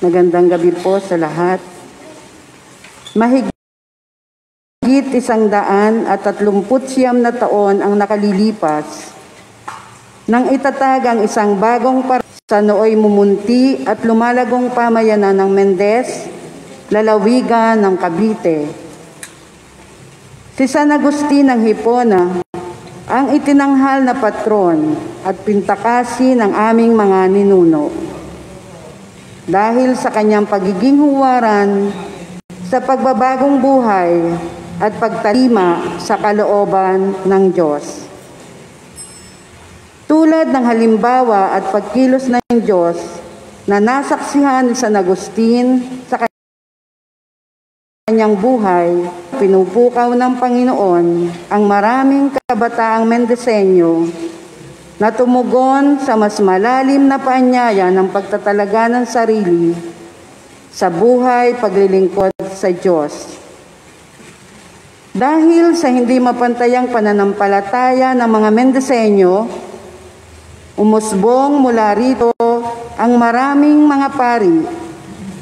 Magandang gabi po sa lahat. Mahigit 139 na taon ang nakalilipas nang itatag ang isang bagong sa nooy mumunti at lumalagong pamayanan ng Mendez, lalawigan ng Cavite. Si San Agustin ng Hipona ang itinanghal na patron at pintakasi ng aming mga ninuno. Dahil sa kanyang pagiging huwaran sa pagbabagong buhay at pagtalima sa kalooban ng Diyos. Tulad ng halimbawa at pagkilos ng Diyos na nasaksihan ni San Agustin sa kanyang buhay, pinupukaw ng Panginoon ang maraming kabataang Mendeseño na tumugon sa mas malalim na paanyaya ng pagtatalaga ng sarili sa buhay paglilingkod sa Diyos. Dahil sa hindi mapantayang pananampalataya ng mga Mendeseño, umusbong mula rito ang maraming mga pari,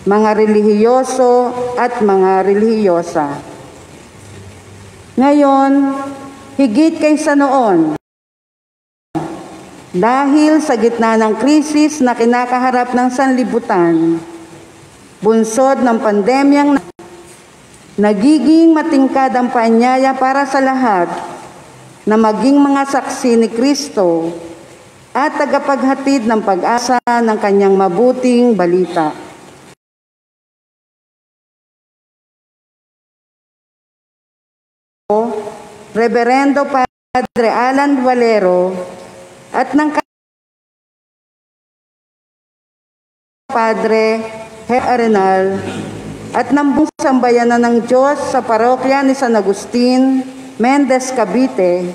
mga relihiyoso at mga relihiyosa. Ngayon, higit kaysa noon, dahil sa gitna ng krisis na kinakaharap ng sanlibutan, bunsod ng pandemyang nagiging matingkad ang paanyaya para sa lahat na maging mga saksi ni Kristo at tagapaghatid ng pag-asa ng kanyang mabuting balita. Reverendo Padre Alan Valero at ng Padre Her Arenal at ng buong sambayanan ng Diyos sa parokya ni San Agustin, Mendez, Cavite,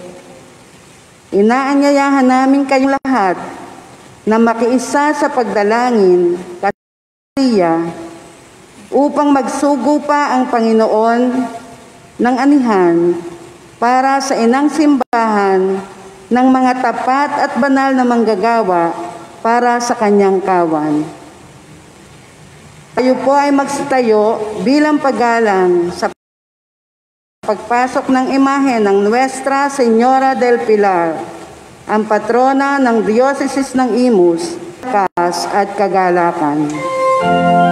inaanyayahan namin kayong lahat na makiisa sa pagdalangin upang magsugo pa ang Panginoon ng anihan para sa inang simbahan ng mga tapat at banal na manggagawa para sa kanyang kawan. Tayo po ay magsitayo bilang paggalang sa pagpasok ng imahe ng Nuestra Señora del Pilar, ang patrona ng Diocese ng Imus, Kas at Kagalakan. Oh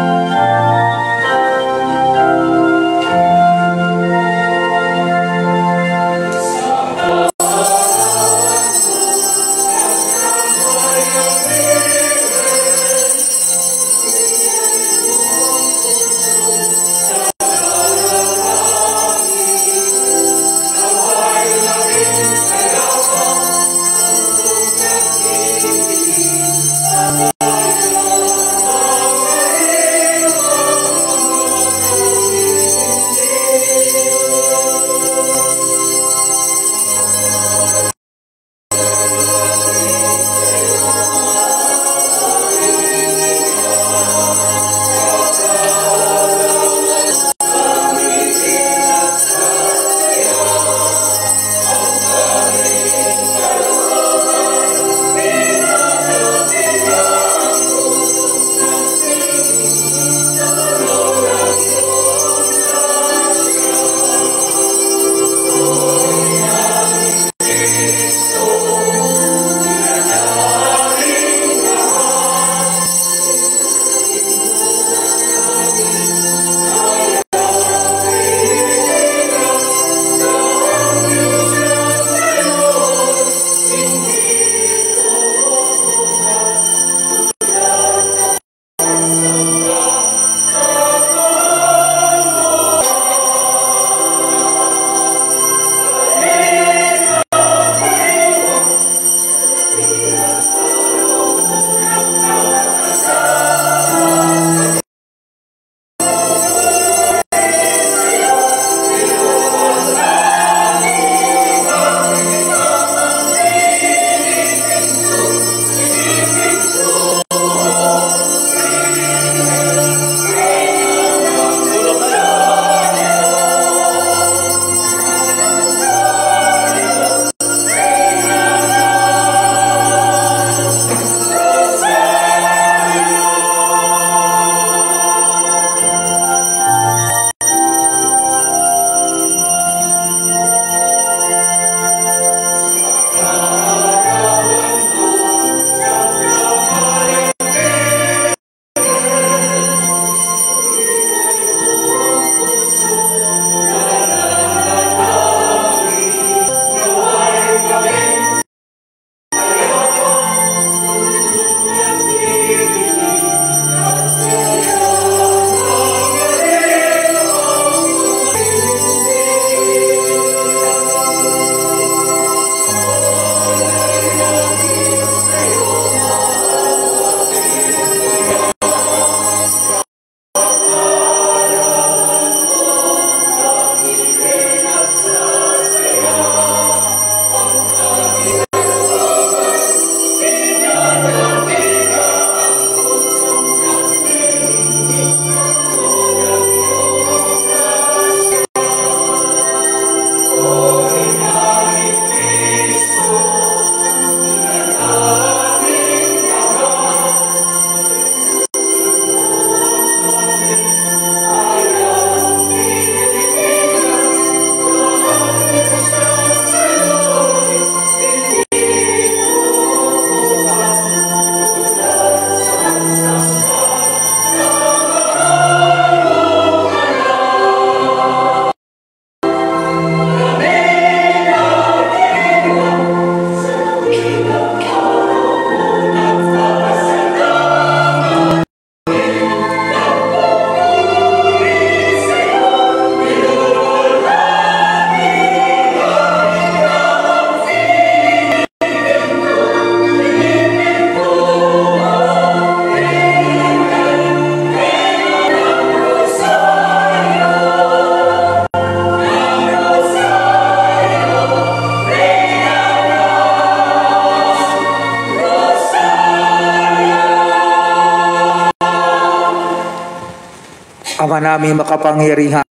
Ama namin makapangyarihan,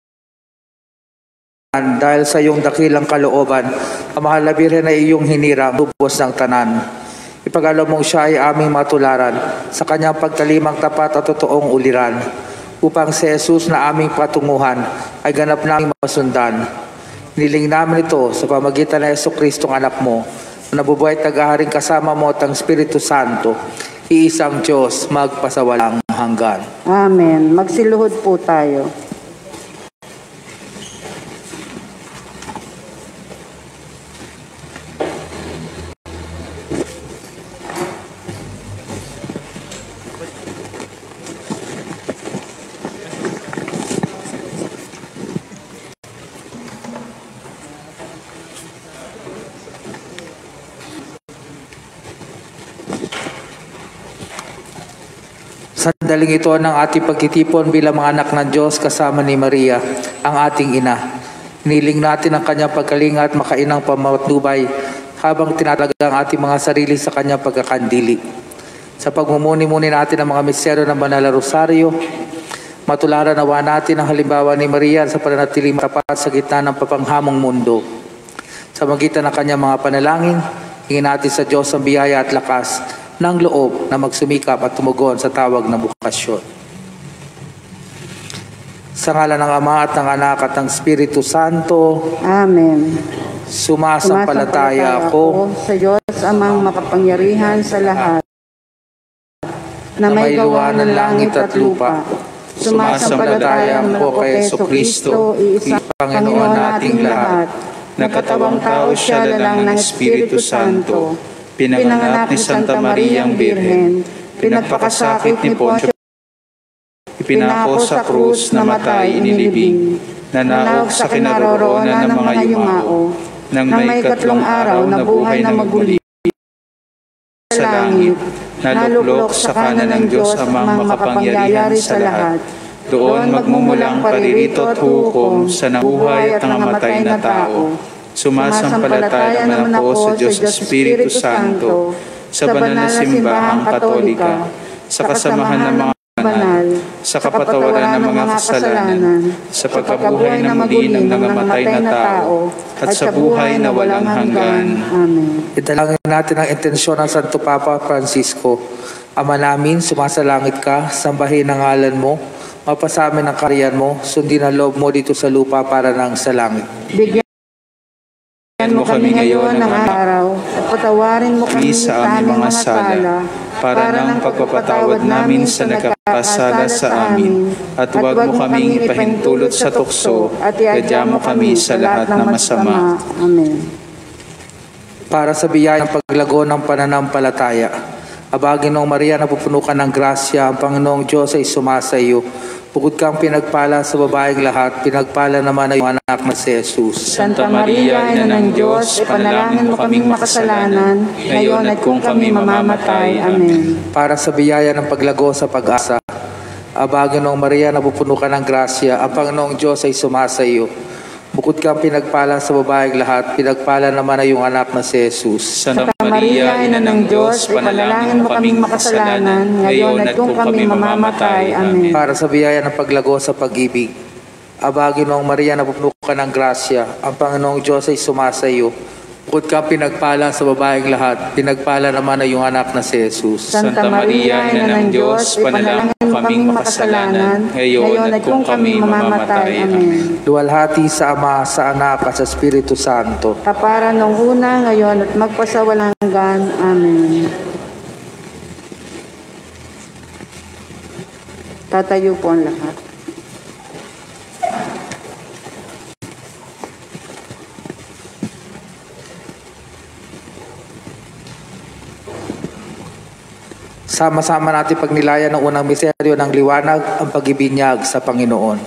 dahil sa iyong dakilang kalooban, ang mahal na Birhen ay iyong hinirang, lubos ng tanan. Ipag-alam mong siya ay aming matularan sa kanyang pagtalimang tapat at totoong uliran, upang si Jesus na aming patunguhan ay ganap naming masundan. Niling namin ito sa pamagitan ng Jesucristong anak mo, na nabubuhay at nag-aharing kasama mo at ang Espiritu Santo, iisang Diyos, magpasawalang hanggan. Amen. Magsiluhod po tayo. Sandaling ito ng ating pagtitipon bilang mga anak ng Diyos kasama ni Maria, ang ating ina. Niling natin ang kanyang pagkalinga at makainang pamatnubay habang tinatalaga ang ating mga sarili sa kanyang pagkakandili. Sa pagmumuni-muni natin ang mga misteryo ng Banal na Rosaryo, matularan nawa natin ang halimbawa ni Maria sa pananatiling matapat sa gitna ng papanghamong mundo. Sa magitan ng kanyang mga panalangin, hingin natin sa Diyos ang biyaya at lakas ng loob na magsumikap at tumugon sa tawag na bukasyon. Sa ngalan ng Ama at ng Anak at ng Espiritu Santo. Amen. Sumasampalataya ako sa Diyos amang makapangyarihan sa lahat, na may gawa ng langit at lupa. Sumasampalataya ako kay Jesucristo, iisang Panginoon nating lahat, nagkatawang tao siya lang ng Espiritu Santo, pinanganak ni Santa Mariang Birhen, pinagpakasakit ni Poncio, ipinako sa krus, namatay, inilibing, nanawag sa kinaroroonan ng mga yumao, nang may ikatlong araw na buhay na maguli sa langit, naluklok sa kanan ng Diyos amang makapangyarihan sa lahat. Doon magmumulang paririto at hukom sa nabuhay at nangamatay na tao. Sumasampalataya naman ako sa Diyos Espiritu Santo, sa banal na simbahang katolika, sa kasamahan ng mga banal, sa kapatawaran ng mga kasalanan, sa pagkabuhay na muli ng nangamatay na tao, at sa buhay na walang hanggan. Amen. Italangin natin ang intensyon ng Santo Papa Francisco. Ama namin, sumasalangit ka, sambahin ang ngalan mo, mapasamin ang kariyan mo, sundin ang loob mo dito sa lupa para nang sa langit. Bigyan mo kami ngayon ng araw at patawarin mo kami sa aming mga sala para ng pagpapatawad namin sa nagkakasala sa amin, at huwag mo kaming ipahintulot sa tukso at iadya mo kami sa lahat ng masama. Amen. Para sa biyayang paglago ng pananampalataya, Aba, Ginoong Maria, napupuno ka ng grasya, ang Panginoong Diyos ay sumasa iyo. Bukod kang pinagpala sa babaeng lahat, pinagpala naman ay iyong anak na si Jesus. Santa Maria, Ina ng Diyos, ipanalangin mo kaming makasalanan, ngayon at kung kami mamamatay. Amen. Para sa biyaya ng paglago sa pag-asa, Aba, Ginoong Maria, napupuno ka ng grasya, ang Panginoong Diyos ay sumasa iyo. Bukod kang pinagpala sa babaeng lahat, pinagpala naman ay iyong anak na si Jesus. Santa Maria, Ina ng Diyos, ipanalangin mo kaming makasalanan, ngayon at kung kami mamamatay. Amen. Para sa biyaya ng paglago sa pag-ibig, Aba, Ginoong Maria, napupuno ka ng grasya, ang Panginoong Diyos ay sumasa iyo. Bukod kang pinagpala sa babaeng lahat, pinagpala naman ay iyong anak na si Jesus. Santa Maria, Ina ng Diyos, ipanalangin mo kaming makasalanan, ngayon at kung kami mamamatay. Amen. Luwalhati sa Ama, sa Anak, at sa Espiritu Santo. Kapara nung una, ngayon at magpasawalang hanggan. Amen. Tatayo po ang lahat. Sama-sama natin pagnilayan ng unang misteryo ng liwanag, ang pag-ibinyag sa Panginoon.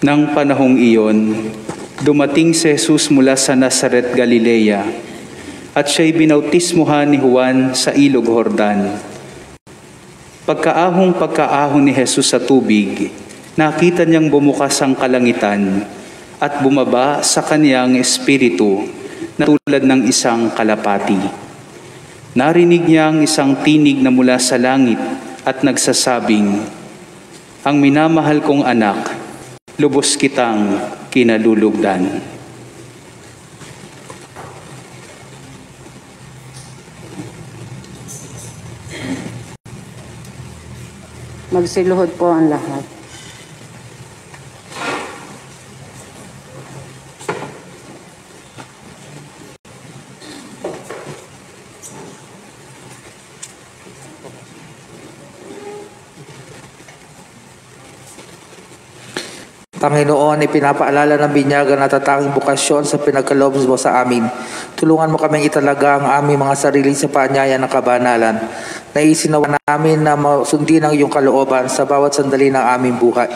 Nang panahong iyon, dumating si Jesus mula sa Nazaret, Galilea, at siya'y binautismuhan ni Juan sa ilog Jordan. Pagkaahong ni Jesus sa tubig, nakita niyang bumukas ang kalangitan at bumaba sa kaniyang espiritu na tulad ng isang kalapati. Narinig niya ang isang tinig na mula sa langit at nagsasabing, "Ang minamahal kong anak, lubos kitang kinalulugdan." Magsiluhod po ang lahat. Panginoon, ipinapaalala ng binyagan at tatanging bukasyon sa pinagkaloob mo sa amin. Tulungan mo kaming italaga ang aming mga sarili sa paanyaya ng kabanalan. Naisinawa namin na sundin ang iyong kalooban sa bawat sandali ng aming buhay.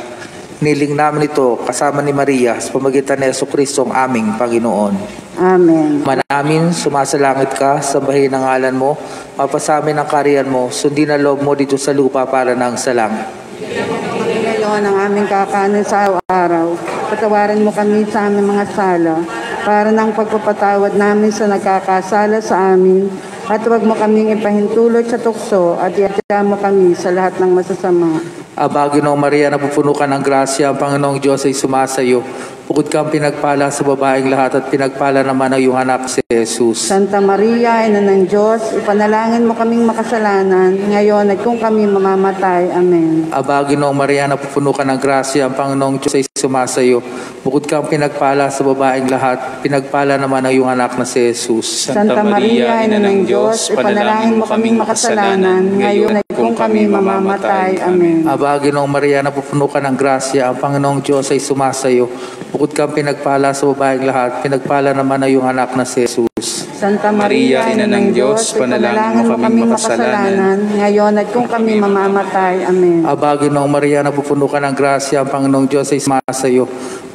Niling namin ito kasama ni Maria sa pamagitan ni Jesucristo ang aming Panginoon. Amen. Manamin, sumasalangit ka, sambahin ang ngalan mo, mapasamin ang kariyan mo, sundin ang loob mo dito sa lupa para ng sa langit. Ngayon ang aming kakanin sa araw-araw. Patawarin mo kami sa aming mga sala, para ng pagpapatawad namin sa nagkakasala sa amin. At huwag mo kaming ipahintulot sa tukso at iadya mo kami sa lahat ng masasama. Aba, Ginoong Maria, napupuno ka ng grasya, ang Panginoong Diyos ay sumasayo. Bukod kang pinagpala sa babaeng lahat at pinagpala naman ang iyong anak si Jesus. Santa Maria, Ina ng Diyos, ipanalangin mo kaming makasalanan, ngayon at kung kami mamamatay. Amen. Aba, Ginoong Maria, napupuno ka ng grasya, ang Panginoong Diyos ay sumasayo. Bukod kang pinagpala sa babaeng lahat, pinagpala naman ang iyong anak na si Jesus. Santa Maria, Ina ng Diyos, ipanalangin mo kaming makasalanan, ngayon at kung kami mamamatay. Amen. Aba, Ginoong Maria, napupuno ka ng grasya, ang Panginoong Diyos ay sumasayo. Bukod kang pinagpala sa babaeng lahat, pinagpala naman ang iyong anak na si Jesus. Santa Maria, Ina ng Diyos, ipanalangin mo kaming makasalanan, ngayon at kung kami mamamatay. Amen. Aba, Ginoong Maria, napupuno ka ng grasya, ang Panginoong Diyos ay sumasayo.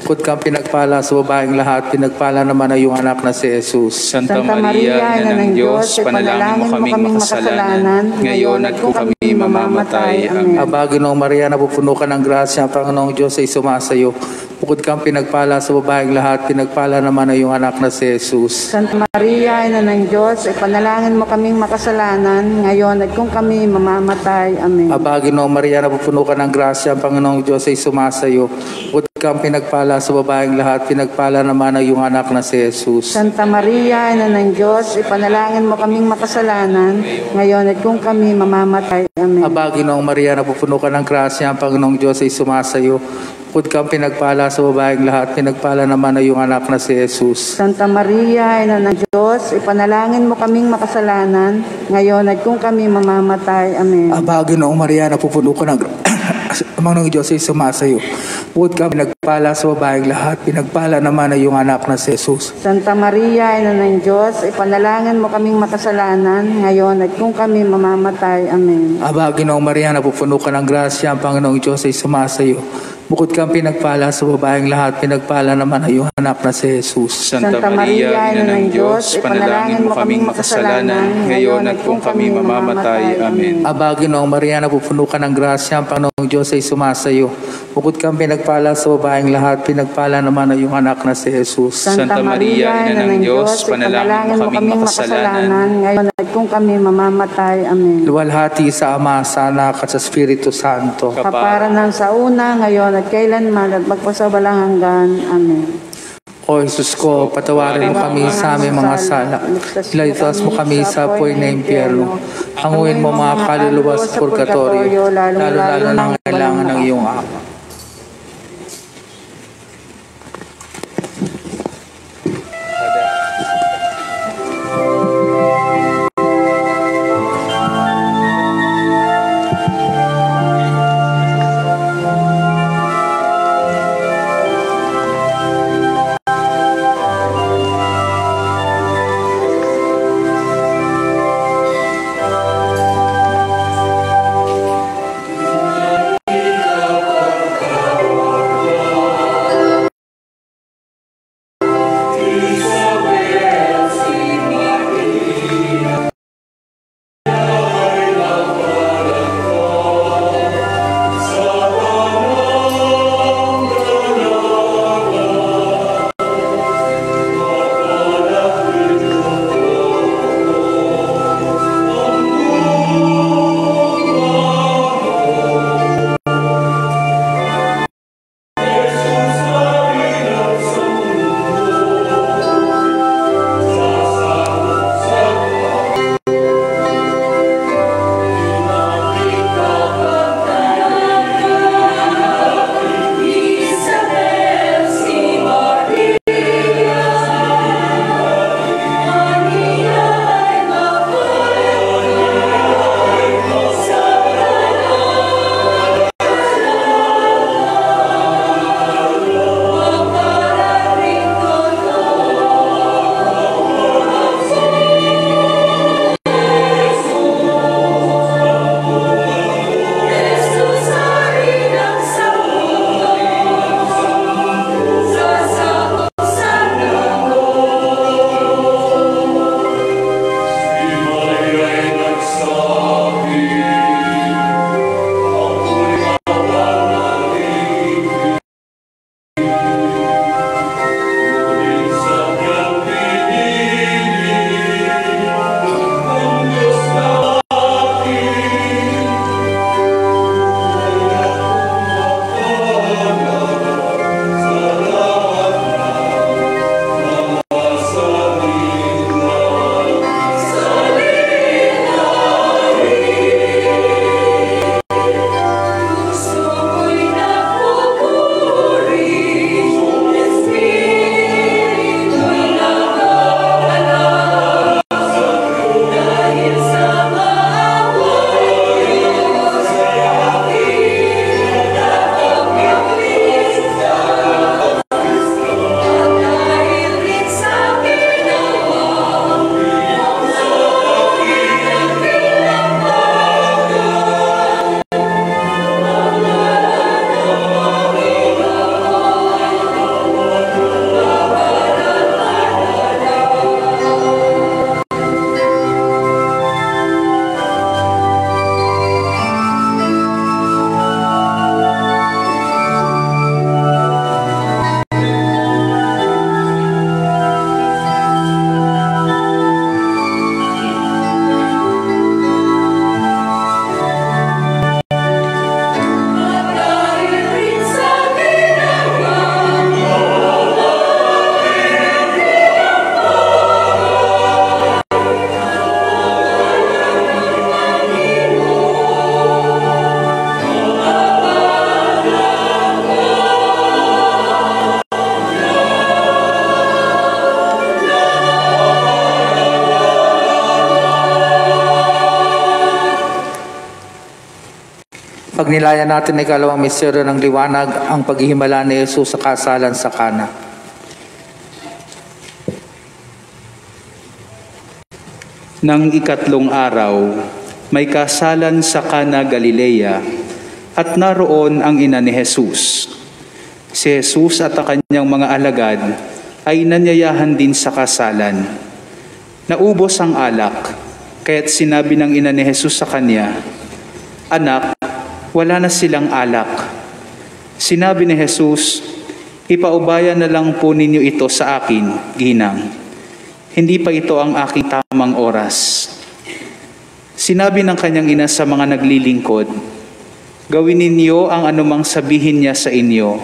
Bukod kang pinagpala sa babaeng lahat, pinagpala naman ang iyong anak na si Jesus. Santa Maria, Ina ng Diyos, panalangin mo kaming makasalanan, ngayon at kung kami mamamatay. Amen. Aba, Ginoong Maria, napupuno ka ng grasya, ang Panginoong Diyos ay sumasayo. Bukod kang pinagpala sa babaeng lahat, pinagpala naman ang iyong anak na si Jesus. Santa Maria, Ina ng Diyos, ipanalangin mo kaming makasalanan, ngayon at kung kami mamamatay. Amen. Aba, Ginoong Maria, napupuno ka ng grasya, ang Panginoong Diyos ay sumasayo. Bukod kang pinagpala sa babaeng lahat, pinagpala naman ang iyong anak na si Jesus. Santa Maria, Ina ng Diyos, ipanalangin mo kaming makasalanan, ngayon at kung kami mamamatay. Amen. Aba, Ginoong Maria, napupuno ka ng grasya, ang Panginoong Diyos ay sumasayo. Bukod kang pinagpala sa babaeng lahat, pinagpala naman ang iyong anak na si Jesus. Santa Maria, Ina ng Diyos, ipanalangin mo kaming makasalanan, ngayon at kung kami mamamatay. Amen. Aba, Ginoong Maria, napupuno ka ng ang Panginoong Diyos ay sumasayo. Bukod kang pinagpala sa babaeng lahat, pinagpala naman ang iyong anak na si Jesus. Santa Maria, Ina ng Diyos, ipanalangin mo kaming makasalanan, ngayon at kung kami mamamatay. Amen. Aba, Ginoong Maria, napupuno ka ng grasya, ang Panginoong Diyos ay sumasayo. Bukod kang pinagpala sa babaeng lahat, pinagpala naman ang iyong anak na si Jesus. Santa Maria, Ina ng Diyos, panalangin mo kaming makasalanan, ngayon at kung kami mamamatay. Amen. Aba, Ginoong Maria, napupuno ka ng grasya, ang Panginoong Diyos ay sumasayo. Bukod kang pinagpala sa babaeng lahat, pinagpala naman ang iyong anak na si Jesus. Santa Maria, Ina ng Diyos, panalangin mo kaming makasalanan, ngayon at kung kami mamamatay. Amen. Luwalhati sa Ama, sa Anak at sa Espiritu Santo. Kapara ng sa una, ngayon at kailanman at magpasawalang hanggan. Amen. O Jesus ko, patawarin mo kami sa aming mga sala. Iligtas mo kami sa apoy na impyerno. Hanguin mo mga kaluluwa sa purgatorio, lalo-lalo na ang kailangan ng iyong ama. Pagnilayan natin ang ikalawang misteryo ng liwanag, ang paghihimala ni Jesus sa kasalan sa Kana. Nang ikatlong araw, may kasalan sa Kana, Galilea, at naroon ang ina ni Jesus. Si Jesus at ang kanyang mga alagad ay nanyayahan din sa kasalan. Naubos ang alak, kaya't sinabi ng ina ni Jesus sa kanya, "Anak, wala na silang alak." Sinabi ni Jesus, "Ipaubaya na lang po ninyo ito sa akin, ginang. Hindi pa ito ang aking tamang oras." Sinabi ng kanyang ina sa mga naglilingkod, "Gawin ninyo ang anumang sabihin niya sa inyo."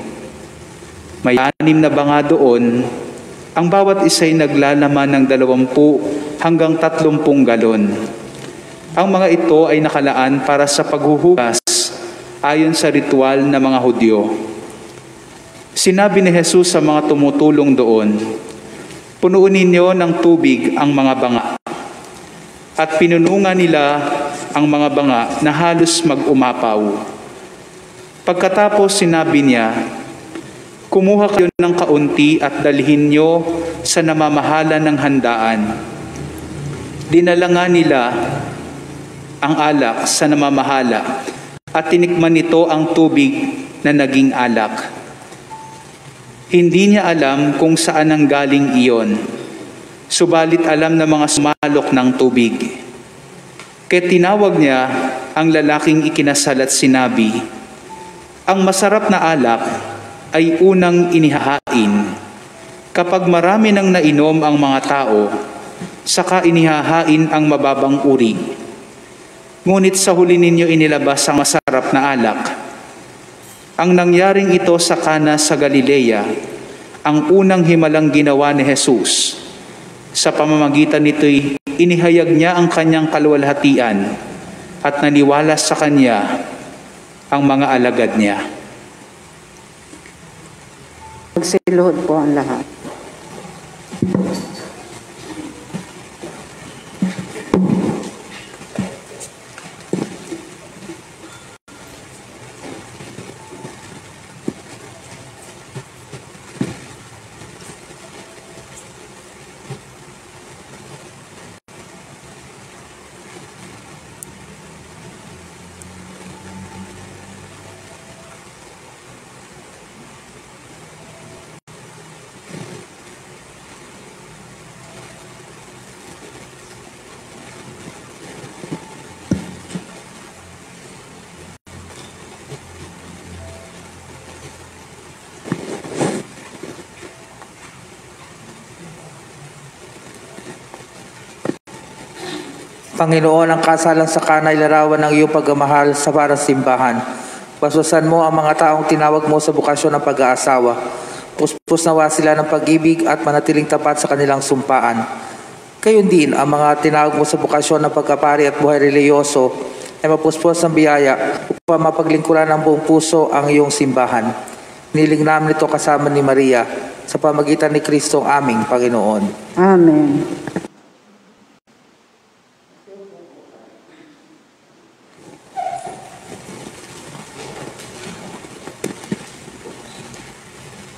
May 6 na banga doon, ang bawat isa'y naglalaman ng 20 hanggang 30 galon. Ang mga ito ay nakalaan para sa paghuhugas ayon sa ritual ng mga Hudyo. Sinabi ni Jesus sa mga tumutulong doon, "Punuin ninyo ng tubig ang mga banga." At pinunungan nila ang mga banga na halos mag-umapaw. Pagkatapos sinabi niya, "Kumuha kayo ng kaunti at dalhin nyo sa namamahala ng handaan." Dinala nga nila ang alak sa namamahala at tinikman nito ang tubig na naging alak. Hindi niya alam kung saan ang galing iyon, subalit alam ng mga sumalok ng tubig. Kaya tinawag niya ang lalaking ikinasal at sinabi, "Ang masarap na alak ay unang inihahain. Kapag marami nang nainom ang mga tao, saka inihahain ang mababang uri. Ngunit sa huli ninyo inilabas ang masarap na alak." Ang nangyaring ito sa Kana sa Galilea, ang unang himalang ginawa ni Jesus. Sa pamamagitan nito'y inihayag niya ang kanyang kaluwalhatian at naniwala sa kanya ang mga alagad niya. Magsiluhod po ang lahat. Panginoon, ang kasalan sa Kana ay larawan ng iyong pagmamahal sa para simbahan. Pasusan mo ang mga taong tinawag mo sa bukasyon ng pag-aasawa. Puspos nawa sila ng pag-ibig at manatiling tapat sa kanilang sumpaan. Gayon din, ang mga tinawag mo sa bukasyon ng pagkapari at buhay reliyoso ay mapuspos ng biyaya upang mapaglingkuran ng buong puso ang iyong simbahan. Niling namin ito kasama ni Maria sa pamagitan ni Kristo ang aming Panginoon. Amen.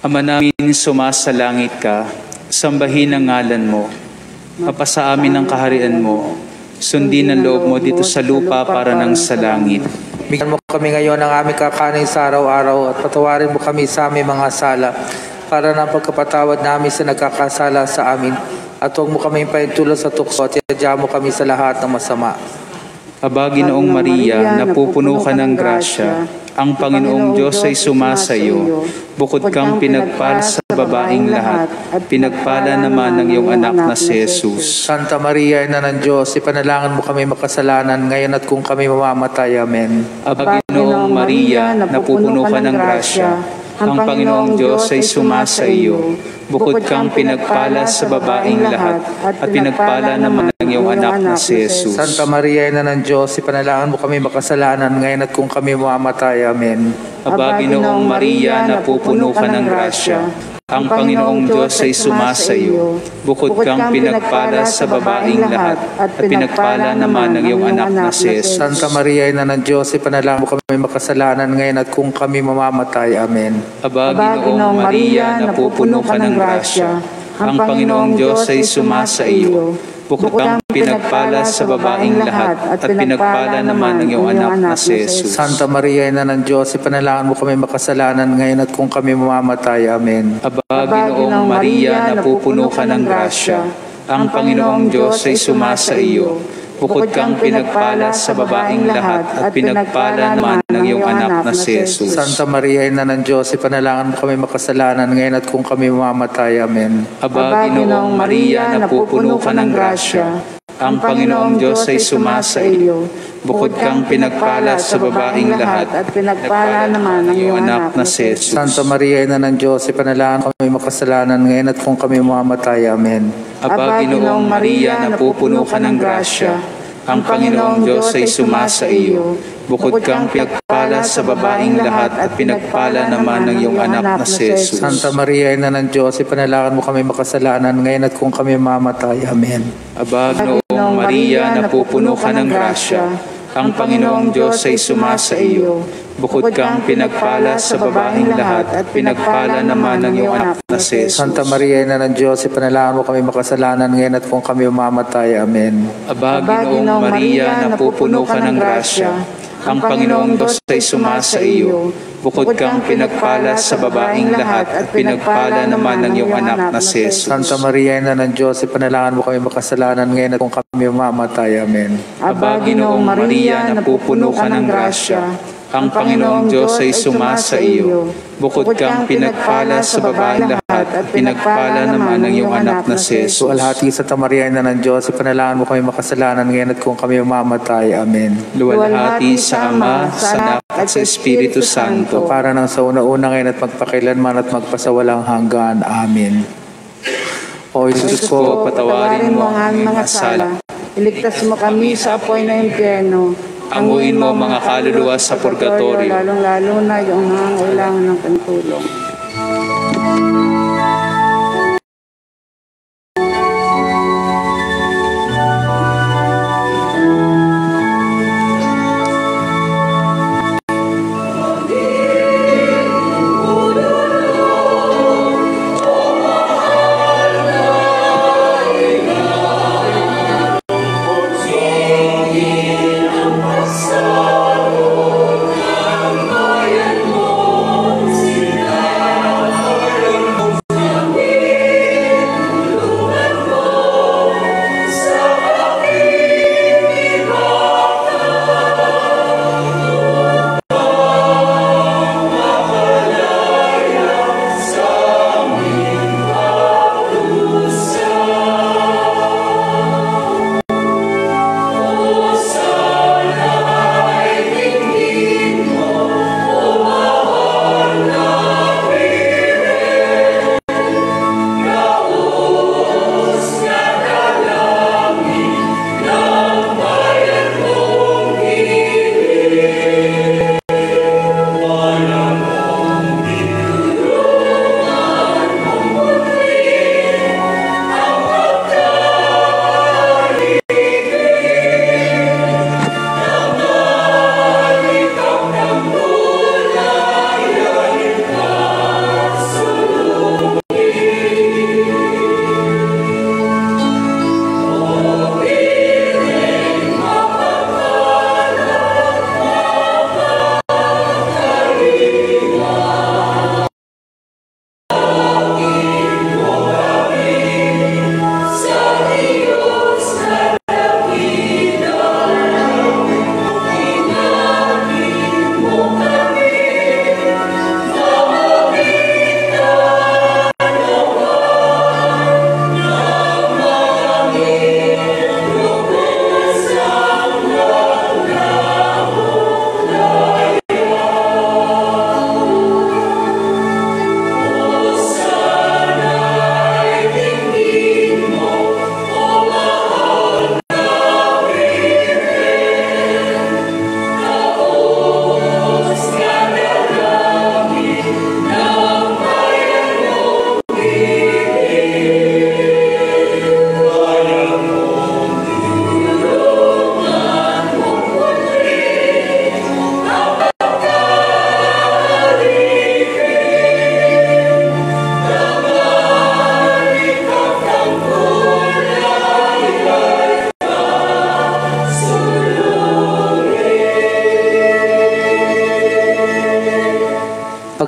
Ama namin, sumasalangit ka, sambahin ang ngalan mo. Mapasa amin ang kaharian mo. Sundin ang loob mo dito sa lupa para nang sa langit. Bigyan mo kami ngayon ng aming kakanin sa araw-araw at patawarin mo kami sa aming mga sala para ng pagkapatawad namin sa nagkakasala sa amin. At huwag mo kami paintulad sa tukso at yadya mo kami sa lahat ng masama. Aba, Ginoong Maria, napupuno ka ng grasya. Ang Panginoong Diyos ay sumasa iyo. Bukod kang pinagpala sa babaing lahat, pinagpala naman ng iyong anak na si Jesus. Santa Maria, Ina ng Diyos, ipanalangin mo kami makasalanan ngayon at kung kami mamamatay. Amen. Aba, Ginoong Maria, napupuno ka ng grasya. Ang Panginoong Diyos ay sumasa iyo. Bukod kang pinagpala sa babaing lahat, at pinagpala naman ng iyong anak na si Jesus. Santa Maria, Ina ng Diyos, ipanalangin mo kami makasalanan ngayon at kung kami mamamatay. Amen. Aba, Ginoong Maria, napupuno ka ng grasya. Ang Panginoong Diyos ay sumasa iyo. Bukod kang pinagpala sa babaeng lahat, at pinagpala naman ng iyong anak na si Jesus. Santa Maria, Ina ng Diyos, ipanalangin mo kami makasalanan ngayon at kung kami mamamatay. Amen. Aba, Ginoong Maria, napupuno ka ng grasya. Ang Panginoong Diyos ay sumasa iyo. Bukod kang pinagpala sa babaeng lahat, at pinagpala naman ng iyong anak na si Jesus. Santa Maria, Ina ng Diyos, ipanalangin mo kami makasalanan ngayon at kung kami mamamatay. Amen. Aba, Ginoong Maria, napupuno ka ng grasya. Ang Panginoong Diyos ay sumasa iyo. Bukod kang pinagpala sa babaeng lahat, at pinagpala naman ng iyong anak na si Jesus. Santa Maria, Ina ng Diyos, ipanalangin mo kami makasalanan ngayon at kung kami mamamatay. Amen. Aba, Ginoong Maria, napupuno ka ng grasya. Ang Panginoong Diyos ay sumasa iyo. Bukod kang pinagpala sa babaeng lahat, at pinagpala naman ng iyong anak na si Jesus. Santa Maria, Ina ng Diyos, ipanalangin mo kami makasalanan ngayon at kung kami mamamatay. Amen. Aba, Ginoong Maria, napupuno ka ng grasya. Ang Panginoong Diyos ay sumasa iyo. Bukod kang pinagpala sa babaeng lahat, at pinagpala naman ng iyong anak na si Jesus. Santa Maria, Ina ng Diyos, ipanalangin mo kami makasalanan ngayon at kung kami mamamatay. Amen. Aba, Ginoong Maria, napupuno ka ng grasya. Ang Panginoong Diyos ay sumasa iyo. Bukod kang pinagpala sa babaeng lahat, at pinagpala naman ng iyong anak na si Jesus. Santa Maria, Ina ng Diyos, ipanalangin mo kami makasalanan ngayon at kung kami mamamatay. Amen. Aba, Ginoong Maria, napupuno ka ng grasya. Ang Panginoong Diyos ay sumasa iyo. Bukod kang pinagpala sa babaeng lahat, at pinagpala naman ng iyong anak na si Jesus. Santa Maria, Ina ng Diyos, ipanalangin mo kami makasalanan ngayon at kung kami mamamatay. Amen. Aba, Ginoong Maria, napupuno ka ng grasya. Ang Panginoong Diyos ay sumasa iyo. Bukod kang pinagpala sa babaeng lahat, at pinagpala naman ng iyong anak na si Jesus. Luwalhati sa Maria, Ina ng Diyos, ipanalangin mo kami makasalanan ngayon at kung kami mamamatay. Amen. Luwalhati sa Ama, sa Anak, at sa Espiritu Santo. Para nang sa una-una ngayon at magpakilanman at magpasawalang hanggan. Amen. O Jesus ko, patawarin mo ang aming mga sala. Iligtas mo kami sa apoy na impyerno. Anguin mo mga kaluluwa sa purgatorio. Lalong-lalo na yung nangangailangan ng pantulong.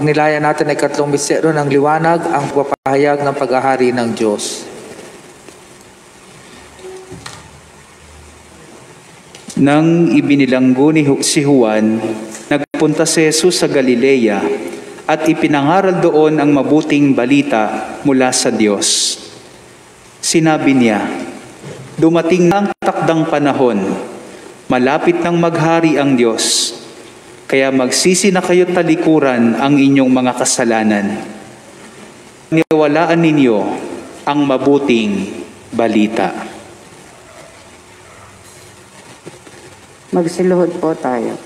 Pagnilayan natin ay ikatlong misteryo ng liwanag, ang pagpapahayag ng paghahari ng Diyos. Nang ibinilanggo ni si Juan, nagpunta si Jesus sa Galilea at ipinangaral doon ang mabuting balita mula sa Diyos. Sinabi niya, dumating na ang takdang panahon, malapit nang maghari ang Diyos, kaya magsisi na kayo't talikuran ang inyong mga kasalanan. Niwalaan ninyo ang mabuting balita. Magsiluhod po tayo.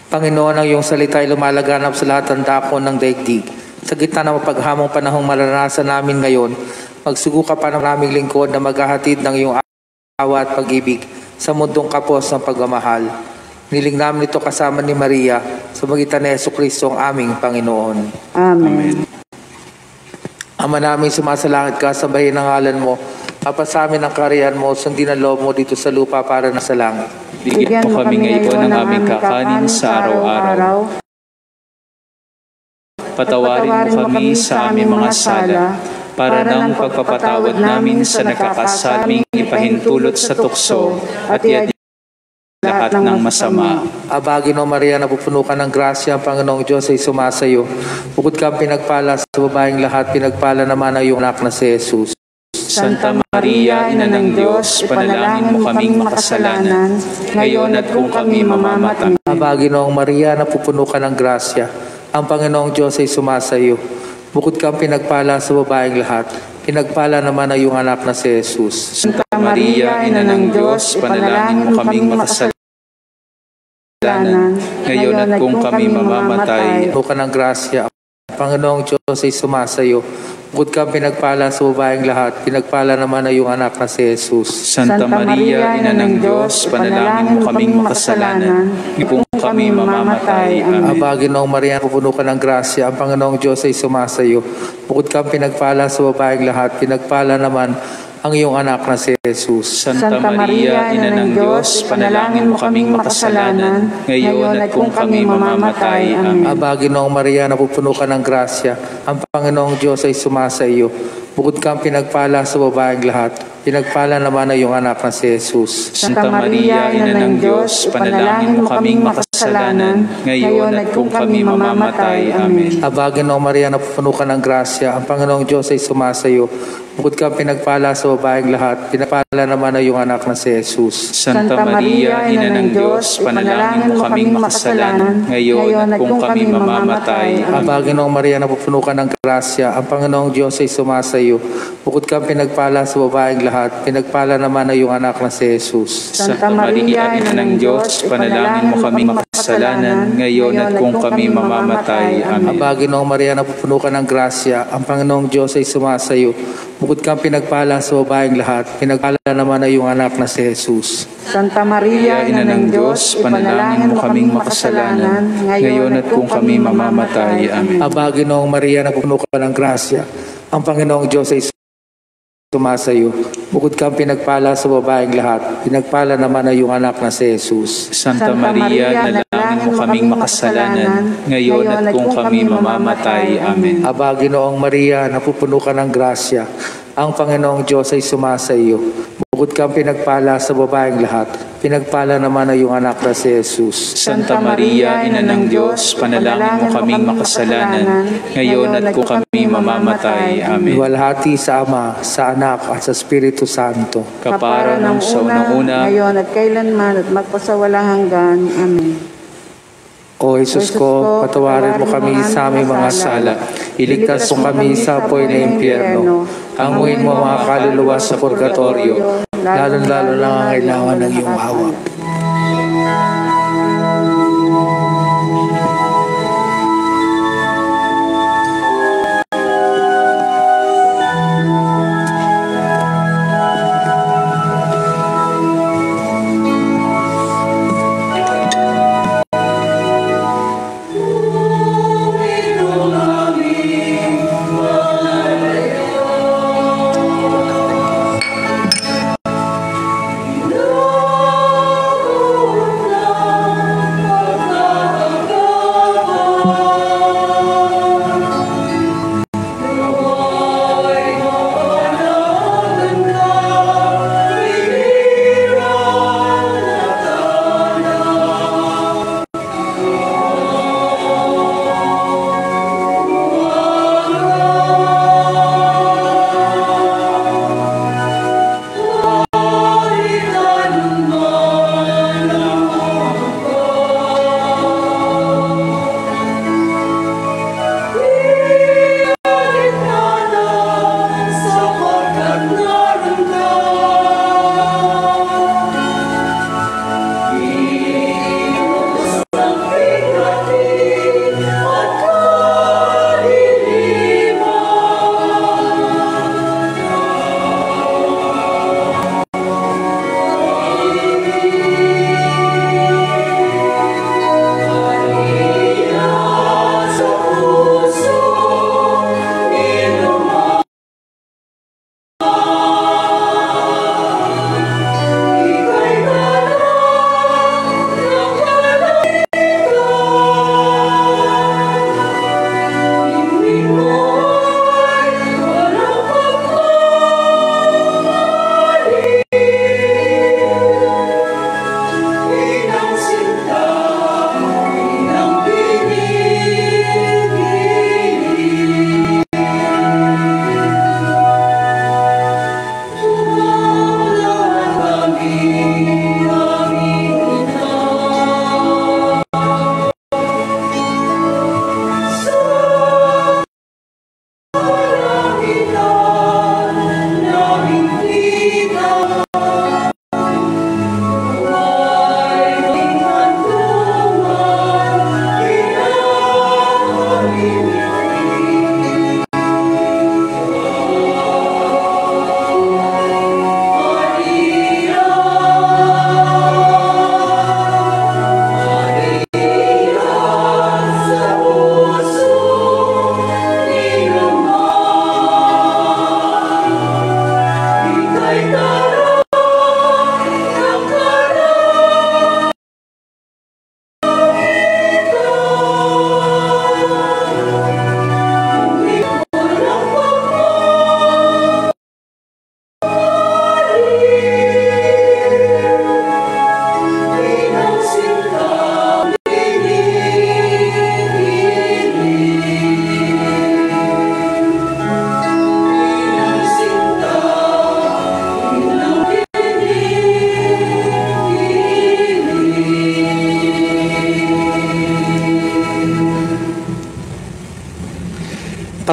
Panginoon, ang iyong salita ay lumalaganap sa lahat ng dako ng daigdig. Sa gitna ng mapaghamong panahong maranasan namin ngayon, magsugo ka pa ng aming lingkod na maghahatid ng iyong awa at pag-ibig sa mundong kapos ng pagmamahal. Niling namin ito kasama ni Maria sa magitan ni Jesucristo ang aming Panginoon. Amen. Ama namin, sumasalangit ka, sambahin ang ngalan mo. Papasamin ang kaharian mo, sundin ang loob mo dito sa lupa para na sa langit. Bigyan mo kami ngayon ng aming kakanin sa araw-araw. Patawarin mo kami sa aming mga sala, para ng pagpapatawad namin sa nakakasaming ipahintulot sa tukso at iadya lahat ng masama. Abagino Maria, napupuno ka ng grasya, ang Panginoong Diyos ay sumasayo. Bukod kang pinagpala sa babaeng lahat, pinagpala naman ang iyong anak na si Jesus. Santa Maria, Ina ng Diyos, panalangin mo kaming makasalanan, ngayon at kung kami mamamatay. Abaginoong Maria, napupuno ka ng grasya, ang Panginoong Diyos ay sumasayo. Bukod kang pinagpala sa babaeng lahat, pinagpala naman ang iyong anak na si Jesus. Santa Maria, Ina ng Diyos, panalangin mo kaming makasalanan, ngayon at kung kami mamamatay. Puno ka ng grasya, ang Panginoong Diyos ay sumasayo. Bukod kang pinagpala sa babaeng lahat, pinagpala naman ang iyong anak na si Jesus. Santa Maria, Ina ng Diyos, panalangin mo kaming makasalanan, kung kami mamamatay. Amen. Abaginoong Maria, pupuno ka ng grasya, ang Panginoong Diyos ay sumasayo. Bukod kang pinagpala sa babaeng lahat, pinagpala naman ang iyong anak na si Jesus. Santa Maria, Ina ng Diyos, panalangin mo kaming makasalanan, ngayon at kung kami mamamatay. Amen. Abaginoong Maria, napupuno ka ng grasya, ang Panginoong Diyos ay sumasayo. Bukod kang pinagpala sa babaeng lahat, pinagpala naman ang iyong anak na si Jesus. Santa Maria, Ina ng Diyos, panalangin mo kaming makasalanan, ngayon at kung kami mamamatay. Amen. Abaginoong Maria, napupuno ka ng grasya, ang Panginoong Diyos ay sumasayo. Bukod kang pinagpala sa babaeng lahat, pinagpala naman ang iyong anak na si Jesus. Santa Maria, Ina ng Diyos, panalangin mo kaming makasalanan, ngayon at kung kami mamamatay. Abaginoong Maria, napupuno ka ng grasya, ang Panginoong Diyos ay sumasayo. Bukod kang pinagpala sa babaeng lahat, pinagpala naman ang iyong anak na si Jesus. Santa Maria, Ina ng Diyos, panalangin mo kaming makasalanan, ngayon at kung kami mamamatay. Amen. Abaginoong Maria, napupuno ka ng grasya, ang Panginoong Diyos ay sumasayo. Bukod kang pinagpala sa babaeng lahat, pinagpala naman ang iyong anak na si Jesus. Santa Maria, Ina ng Diyos, panalangin mo kaming makasalanan, ngayon at kung kami mamamatay. Amen. Abaginoong Maria, napupuno ka ng grasya, ang Panginoong Diyos ay sumasayo. Bukod kang pinagpala sa babaeng lahat, pinagpala naman ang iyong anak na si Jesus. Santa Maria, nalangin mo kaming makasalanan, ngayon at kung kami mamamatay. Amen. Abaginoong Maria, napupuno ka ng grasya, ang Panginoong Diyos ay sumasayo. Bukod kang pinagpala sa babaeng lahat, pinagpala naman ang iyong anak na si Jesus. Santa Maria, Ina ng Diyos, panalangin mo kaming makasalanan, ngayon at kung kami mamamatay. Amen. Luwalhati sa Ama, sa Anak, at sa Espiritu Santo. Kapara ng sa unang-una, ngayon at kailanman at magpasawalang hanggan. Amen. O Jesus ko, patawarin mo kami sa aming mga sala. Iligtas mo kami sa apoy ng impyerno. Hanguin mo mga kaluluwa sa purgatorio, lalo-lalo lang ang kailangan ng iyong awa.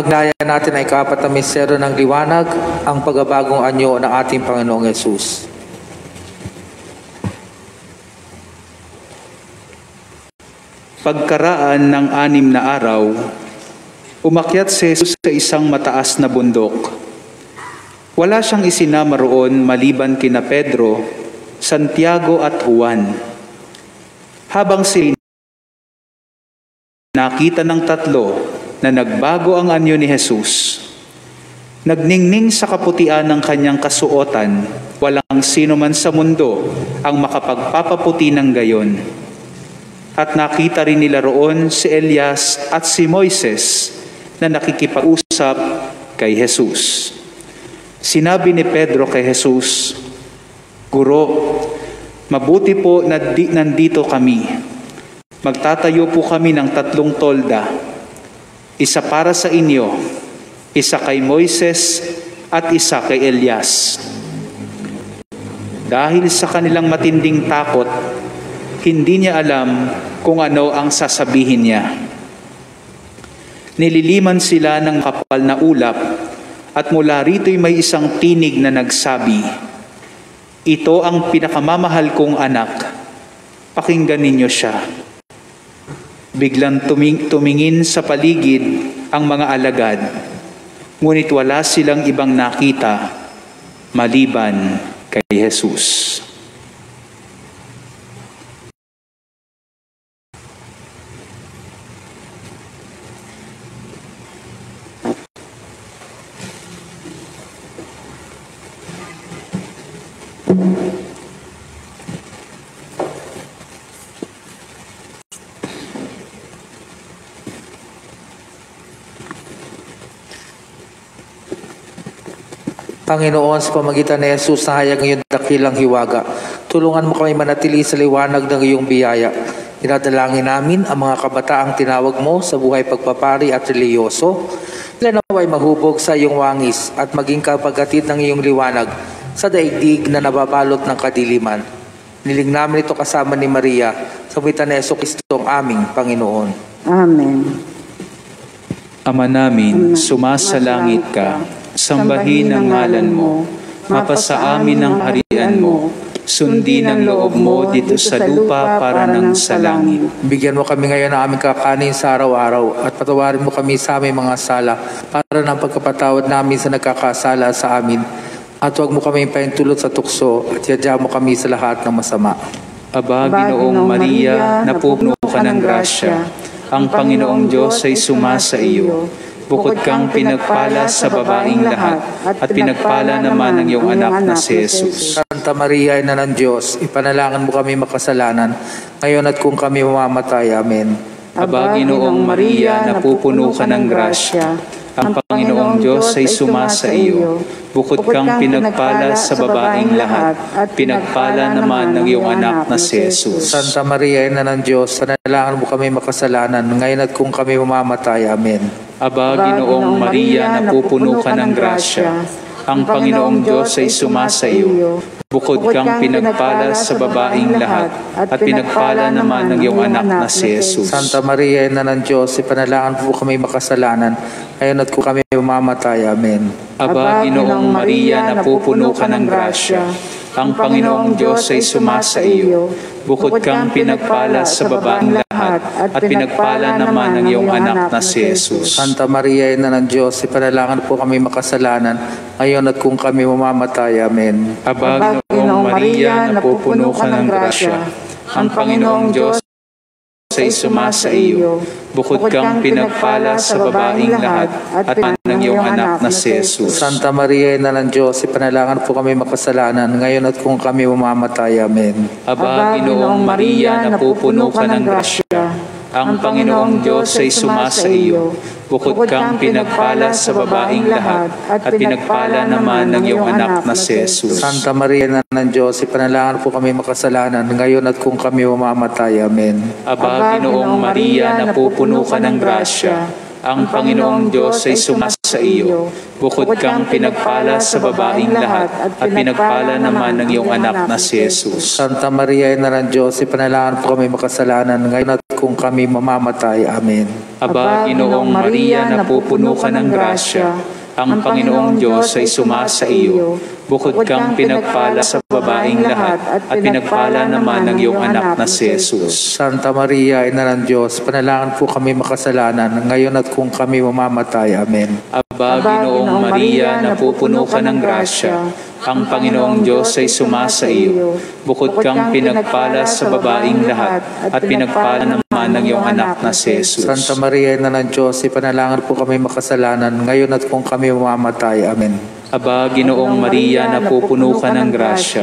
Magnaya natin ay ika-4 na misteryo ng liwanag, ang pagbabagong anyo ng ating Panginoong Yesus. Pagkaraan ng 6 na araw, umakyat si Jesus sa isang mataas na bundok. Wala siyang isinama roon maliban kina Pedro, Santiago at Juan. Habang sila nakita ng tatlo na nagbago ang anyo ni Jesus, nagningning sa kaputian ng kanyang kasuotan, walang sino man sa mundo ang makapagpapaputi ng gayon. At nakita rin nila roon si Elias at si Moises na nakikipag-usap kay Jesus. Sinabi ni Pedro kay Jesus, "Guro, mabuti po na nandito kami. Magtatayo po kami ng 3 tolda, isa para sa inyo, isa kay Moises at isa kay Elias." Dahil sa kanilang matinding takot, hindi niya alam kung ano ang sasabihin niya. Nililiman sila ng kapal na ulap at mula rito'y may isang tinig na nagsabi, "Ito ang pinakamamahal kong anak. Pakinggan ninyo siya." Biglang tumingin sa paligid ang mga alagad, ngunit wala silang ibang nakita maliban kay Jesus. Panginoon, sa pamagitan ni Jesus na hayag ngayon dakilang hiwaga, tulungan mo kami manatili sa liwanag ng iyong biyaya. Dinadalangin namin ang mga kabataang tinawag mo sa buhay pagpapari at reliyoso. Sila naway mahubog sa iyong wangis at maging kapaghatid ng iyong liwanag sa daigdig na nababalot ng kadiliman. Niling namin ito kasama ni Maria sa pamagitan ni Jesucristo ang aming Panginoon. Amen. Ama namin, sumasalangit ka. Sambahin ang ngalan mo, mapasa amin ang harian mo, sundin ang loob mo dito sa lupa para ng sa langit. Bigyan mo kami ngayon ng aming kakanin sa araw-araw at patawarin mo kami sa aming mga sala para ng pagkapatawad namin sa nagkakasala sa amin. At huwag mo kami paintulot sa tukso at yadya mo kami sa lahat ng masama. Aba, Ginoong Maria, napupuno ka ng grasya. Ang Panginoong Diyos ay sumasa iyo. Bukod kang pinagpala sa babaeng lahat, at pinagpala naman ang iyong anak na si Jesus. Santa Maria, Ina ng Diyos, ipanalangin mo kami makasalanan, ngayon at kung kami mamamatay. Amen. Aba, Ginoong Maria, napupuno ka ng grasya. Ang Panginoong Diyos ay sumasa iyo. Bukod kang pinagpala sa babaeng lahat, at pinagpala naman ng iyong anak na si Jesus. Santa Maria, Ina ng Diyos, panalangin mo kami makasalanan, ngayon at kung kami mamamatay. Amen. Aba, Ginoong Maria, napupuno ka ng grasya. Ang Panginoong Diyos ay sumasa iyo. Bukod kang pinagpala sa babaeng lahat, at pinagpala naman ng iyong anak na si Jesus. Santa Maria, Ina ng Diyos, ipanalangin po kami makasalanan, ngayon at kung kami mamamatay. Amen. Aba, Ginoong Maria, napupuno ka ng grasya. Ang Panginoong Diyos ay sumasa iyo. Bukod kang pinagpala sa babaeng lahat, at pinagpala naman ng iyong anak na si Jesus. Santa Maria, Ina ng Diyos, ipanalangin po kami makasalanan, ngayon at kung kami mamamatay. Amen. Aba, Ginoong Maria, napupuno ka ng grasya. Ang Panginoong Diyos ay sumasa iyo. Bukod kang pinagpala sa babaeng lahat, at ng iyong anak na si Jesus. Santa Maria, Ina ng Diyos, ipanalangin po kami makasalanan, ngayon at kung kami mamamatay. Amen. Aba, Ginoong Maria, napupuno ka ng grasya. Ang Panginoong Diyos ay sumasa iyo. Bukod kang pinagpala sa babaeng lahat, at pinagpala naman ng iyong anak na si Jesus. Santa Maria, Ina ng Diyos, ipanalangin po kami makasalanan, ngayon at kung kami mamamatay. Amen. Aba, Ginoong Maria, napupuno ka ng grasya. Ang Panginoong Diyos ay sumasa sumasa iyo. Bukod kang pinagpala sa babaing lahat, at pinagpala naman ng iyong anak na si Jesus. Santa Maria, Ina ng Diyos, ipanalangin po kami makasalanan ngayon at kung kami mamamatay. Amen. Aba, Ginoong Maria, napupuno ka ng grasya, ang Panginoong Diyos ay sumasa iyo. Bukod kang pinagpala sa babaing lahat, at pinagpala naman ng iyong anak na si Jesus. Santa Maria, Ina ng Diyos, panalangin po kami makasalanan ngayon at kung kami mamamatay. Amen. Aba, Ginoong Maria, napupuno ka ng grasya, ang Panginoong Diyos ay sumasa iyo. Bukod kang pinagpala sa babaing lahat, at pinagpala naman ng iyong anak na si Jesus. Santa Maria, Ina ng Diyos, ipanalangin po kami makasalanan ngayon at kung kami mamamatay. Amen. Aba, Ginoong Maria, napupuno ka ng grasya,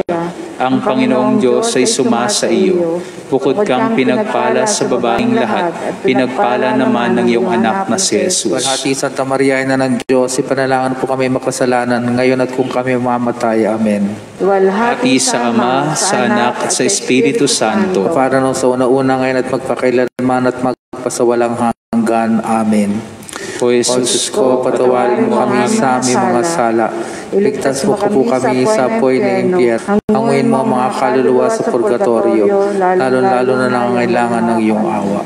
ang Panginoong Diyos ay sumasa iyo. Bukod kang pinagpala sa babaing lahat, pinagpala naman ng iyong anak na si Jesus. Walhati Santa Maria, Ina ng Diyos, ipanalangin po kami makasalanan ngayon at kung kami mamamatay. Amen. Walhati sa Ama, sa Anak, at sa Espiritu Santo. Para nung sa una-una ngayon at magpakailanman at magpasawalang hanggan. Amen. O O Jesus ko, patawarin mo kami sa aming mga sala. Iligtas mo po kami sa apoy ng impyerno. Hanguin mo ang mga kaluluwa sa purgatorio, lalo-lalo na nangangailangan ng iyong awa.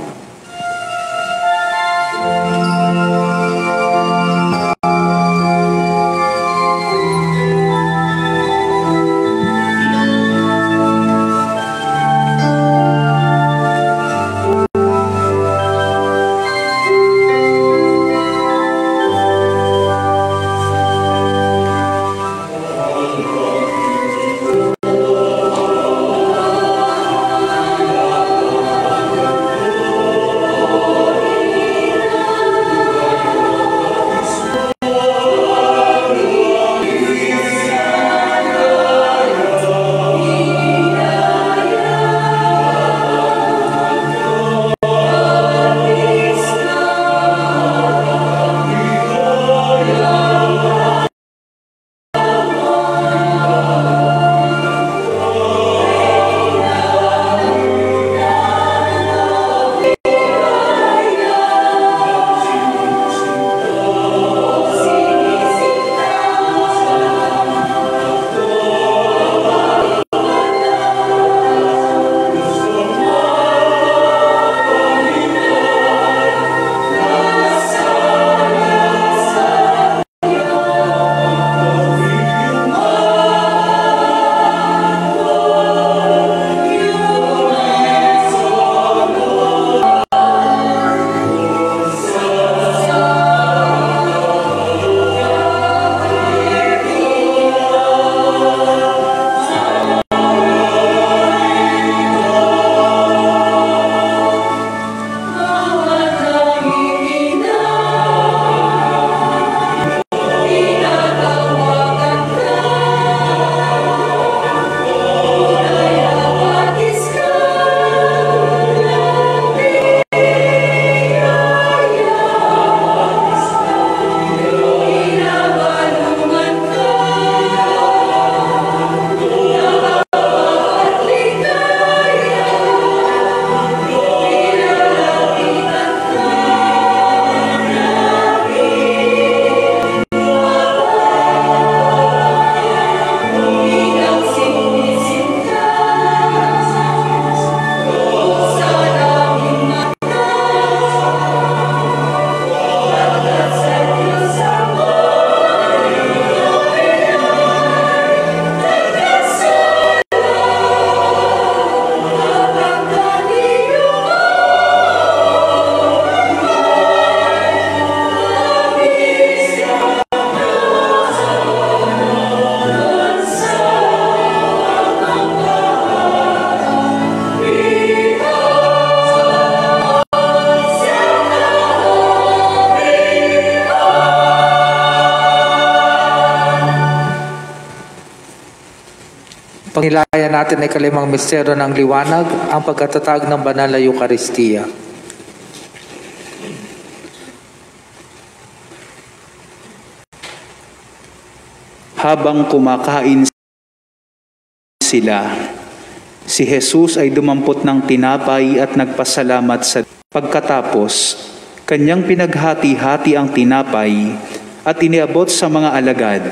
Pangilayan natin ay kalimang misteryo ng liwanag, ang pagkatatag ng banal na Eucharistia. Habang kumakain sila, si Jesus ay dumampot ng tinapay at nagpasalamat sa pagkatapos. Kanyang pinaghati-hati ang tinapay at iniabot sa mga alagad.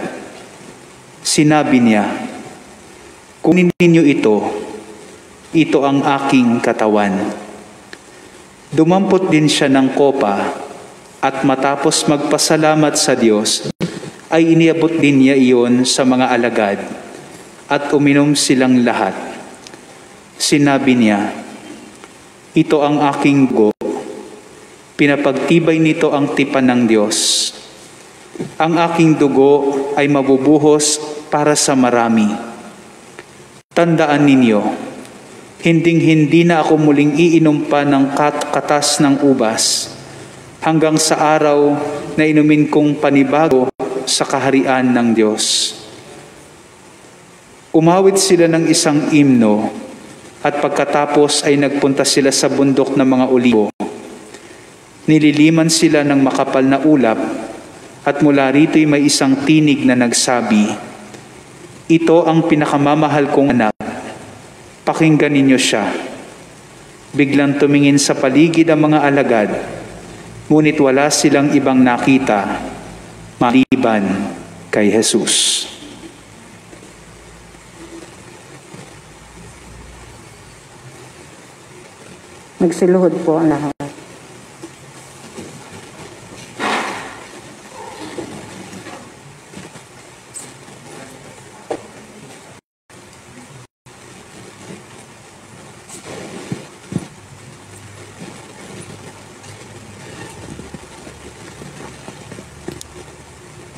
Sinabi niya, "Kunin ninyo ito ang aking katawan." Dumampot din siya ng kopa at matapos magpasalamat sa Diyos, ay iniabot din niya iyon sa mga alagad at uminom silang lahat. Sinabi niya, "Ito ang aking dugo. Pinapagtibay nito ang tipan ng Diyos. Ang aking dugo ay mabubuhos para sa marami. Tandaan ninyo, hinding-hindi na ako muling iinom pa ng katas ng ubas hanggang sa araw na inumin kong panibago sa kaharian ng Diyos." Umawit sila ng isang himno at pagkatapos ay nagpunta sila sa bundok ng mga olibo. Nililiman sila ng makapal na ulap at mula rito'y may isang tinig na nagsabi, "Ito ang pinakamamahal kong anak. Pakinggan ninyo siya." Biglang tumingin sa paligid ang mga alagad, ngunit wala silang ibang nakita maliban kay Jesus. Magsiluhod po ang lahat.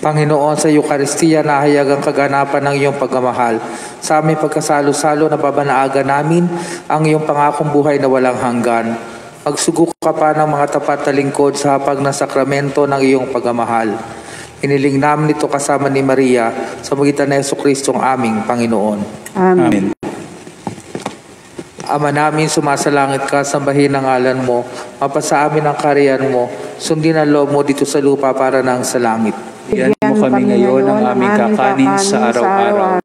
Panginoon, sa Eucharistia nahayag ang kaganapan ng iyong pagmamahal. Sa aming pagkasalo-salo na babanaagan namin ang iyong pangakong buhay na walang hanggan. Magsugok ka pa ng mga tapat na lingkod sa hapag na sakramento ng iyong pagmamahal. Hiniling namin ito kasama ni Maria sa magitan ng Jesucristo ang aming Panginoon. Amen. Ama namin, sumasalangit ka, sambahin ang ngalan mo, mapasa amin ang kaharian mo, sundin ang loob mo dito sa lupa para nang sa langit. Bigyan mo kami ngayon ng aming kakanin sa araw-araw.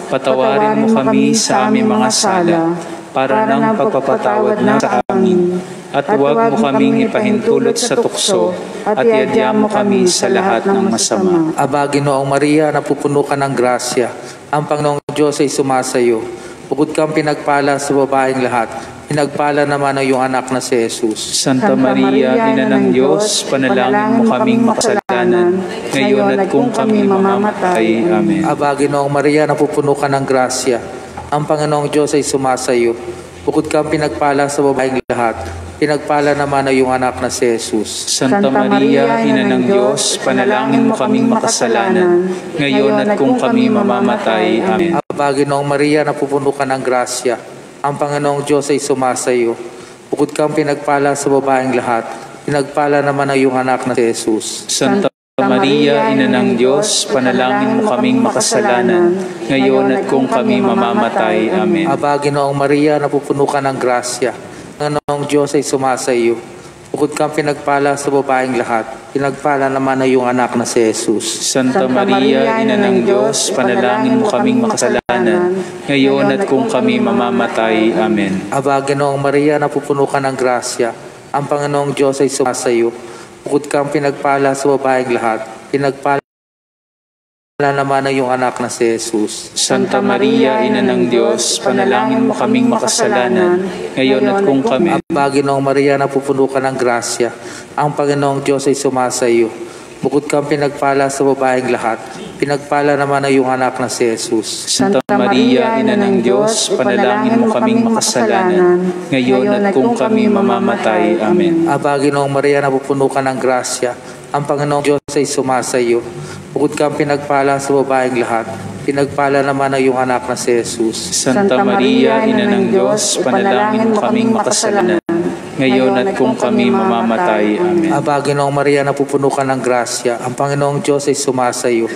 Patawarin mo kami sa aming mga sala, para nang pagpapatawad na sa amin. At huwag mo kaming ipahintulot sa tukso, at iadya mo kami sa lahat ng masama. Aba, Ginoong Maria, napupuno ka ng grasya. Ang Panginoong Diyos ay sumasayo. Bukod kang pinagpala sa babaeng lahat, pinagpala naman ang iyong anak na si Jesus. Santa Maria, Ina ng Diyos, panalangin mo kaming makasalanan, ngayon at kung kami mamamatay. Amen. Aba, Ginoong Maria, napupuno ka ng grasya. Ang Panginoong Diyos ay sumasayo. Bukod kang pinagpala sa babaeng lahat, pinagpala naman ang iyong anak na si Jesus. Santa Maria, Ina ng Diyos, panalangin mo kaming makasalanan, ngayon at kung kami mamamatay. Amen. Aba, Ginoong Maria, napupuno ka ng grasya. Ang Panginoong Diyos ay sumasayo. Bukod kang pinagpala sa babaeng lahat, pinagpala naman ang iyong anak na si Jesus. Santa Maria, Ina ng Diyos, panalangin mo kaming makasalanan, ngayon at kung kami mamamatay. Amen. Aba, Ginoong Maria, napupuno ka ng grasya. Ang Panginoong Diyos ay sumasayo. Bukod kang pinagpala sa babaeng lahat, pinagpala naman ang iyong anak na si Jesus. Santa Maria, Ina ng Diyos, panalangin mo kaming makasalanan, ngayon at kung kami mamamatay. Amen. Aba, Ginoong Maria, napupuno ka ng grasya. Ang Panginoong Diyos ay sumasayo. Bukod kang pinagpala sa babaeng lahat, pinagpala naman ang iyong anak na si Jesus. Santa Maria, Ina ng Diyos, panalangin mo kaming makasalanan, ngayon at kung kami... Aba, Ginoong Maria, napupuno ka ng grasya. Ang Panginoong Diyos ay sumasayo. Bukod kang pinagpala sa babaeng lahat, pinagpala naman ang iyong anak na si Jesus. Santa Maria, Ina ng Diyos, panalangin mo kaming makasalanan, ngayon at kung kami mamamatay. Amen. Aba, Ginoong Maria, napupuno ka ng grasya. Ang Panginoong Diyos ay sumasayo. Bukod kang pinagpala sa babaeng lahat, pinagpala naman ang iyong anak na si Jesus. Santa Maria, Ina ng Diyos, panalangin mo kaming makasalanan, ngayon at kung kami mamamatay. Amen. Aba, Ginoong Maria, napupuno ka ng grasya. Ang Panginoong Diyos ay sumasayo.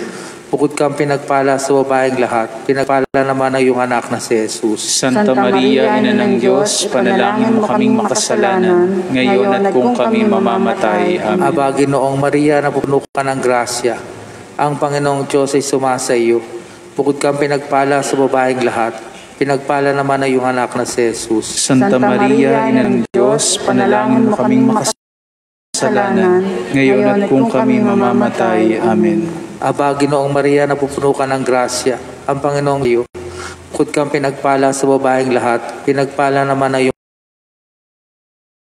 Bukod kang pinagpala sa babaeng lahat, pinagpala naman ang iyong anak na si Jesus. Santa Maria, Ina ng Diyos, panalangin mo kaming makasalanan, ngayon at kung kami mamamatay. Amen. Aba, Ginoong Maria, napupuno ka ng grasya. Ang Panginoong Diyos ay sumasayo. Bukod kang pinagpala sa babaeng lahat, pinagpala naman ang iyong anak na si Jesus. Santa Maria, Ina ng Diyos, panalangin mo kaming makasalanan, kasalanan, ngayon at kung kami mamamatay. Amen. Aba, Ginoong Maria, napupuno ka ng grasya. Ang Panginoong iyo, bukod kang pinagpala sa babaeng lahat, pinagpala naman na yung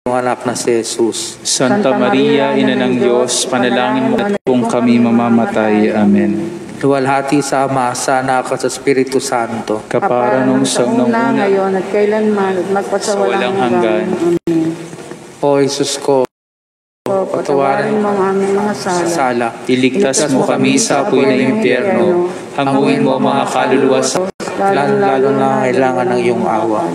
anak na si Jesus. Santa Maria, Ina ng Diyos, panalangin mo at kung kami mamamatay. Amen. Luwalhati sa Ama, sa Anak at sa Espiritu Santo. Kapara nung sa unang una, ngayon at kailanman at sa magpasawalang walang hanggan. Amen. O Jesus ko, Patawarin mo ang aming mga sala. sala. Iligtas mo kami sa apoy ng impyerno. Hanguin mo mga kaluluwa sa Lalo na kailangan ng iyong awa.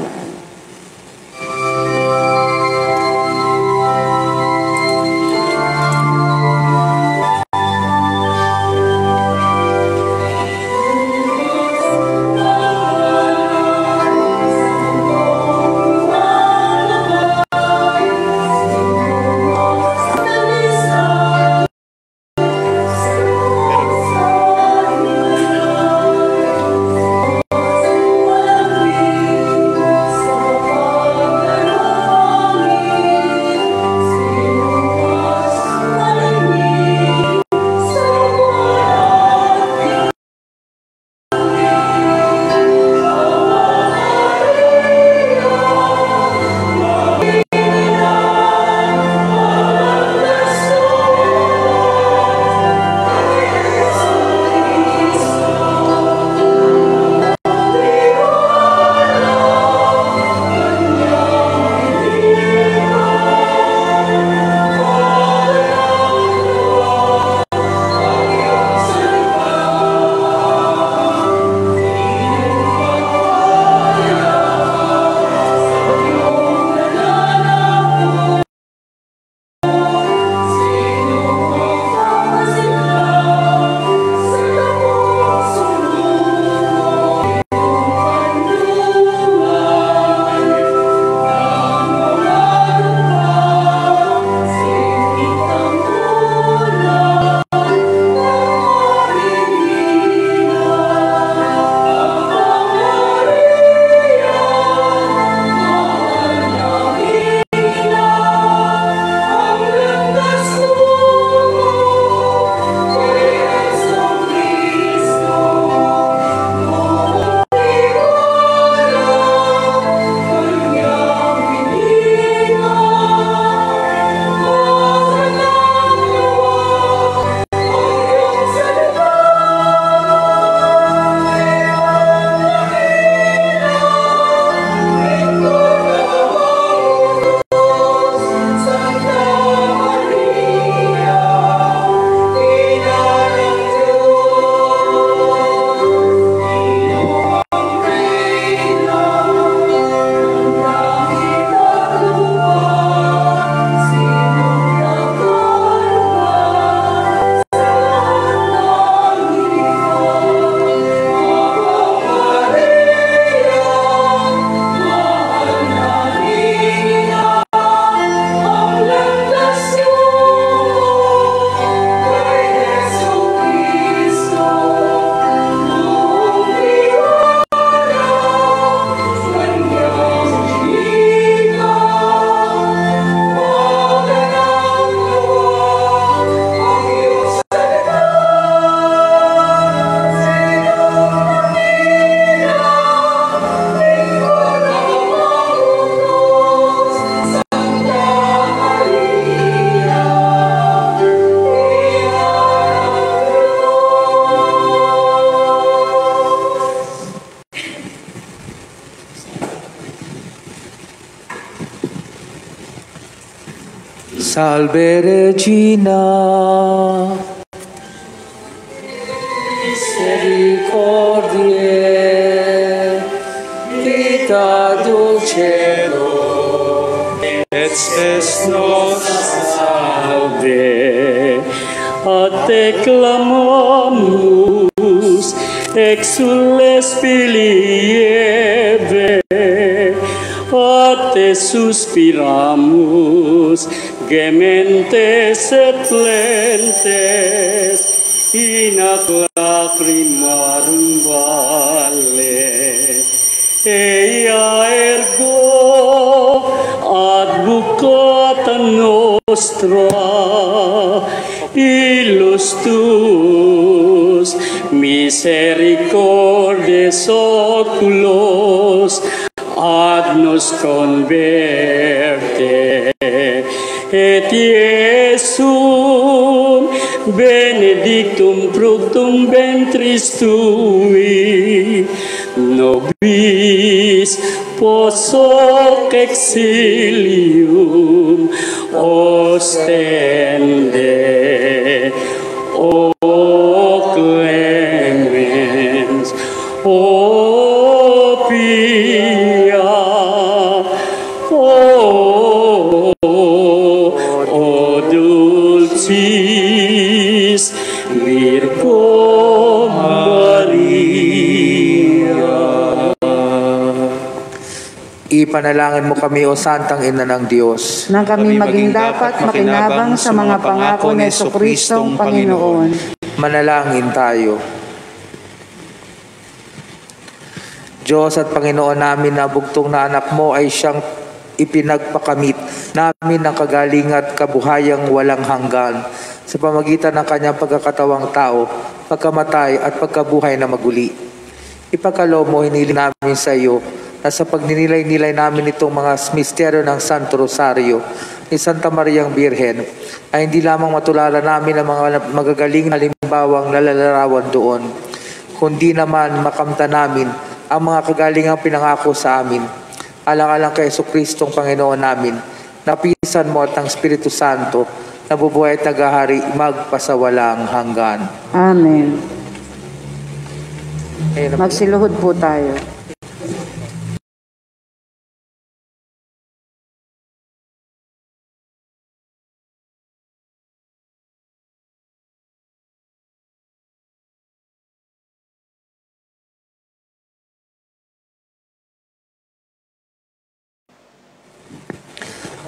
Salve Regina, misericordiae, vita dulcedo, et spes nostra salve. A te clamamus, exules filieve, a te suspiramus, gementes et plentes, in ac lacrimarum vale. Ea ergo advocata nos nostra, illos tuus, misericordes oculos, ad nos converte, et Iesum benedictum fructum ventris tui, nobis post exilium ostende, o clemens, o pia, o dulcis Virgo Maria. Ipanalangin mo kami, O Santang Ina ng Diyos, na kami maging dapat makinabang sa mga pangako ni Jesucristong Panginoon. manalangin tayo. Diyos at Panginoon namin, na bugtong na anak mo ay siyang ipinagpakamit namin ng kagaling at kabuhayang walang hanggan sa pamagitan ng kanyang pagkakatawang tao, pagkamatay at pagkabuhay na maguli. Ipagkaloob mo, hiniling namin sa iyo na sa pagninilay-nilay namin itong mga misteryo ng Santo Rosario ni Santa Mariang Birhen ay hindi lamang matulala namin ang mga magagaling na halimbawang nalalarawan doon, kundi naman makamta namin ang mga kagalingang pinangako sa amin. Alang-alang kay Jesucristong Panginoon namin, napisan mo at ang Espiritu Santo, nabubuhay at naghahari magpasawalang hanggan. Amen. Magsiluhod po tayo.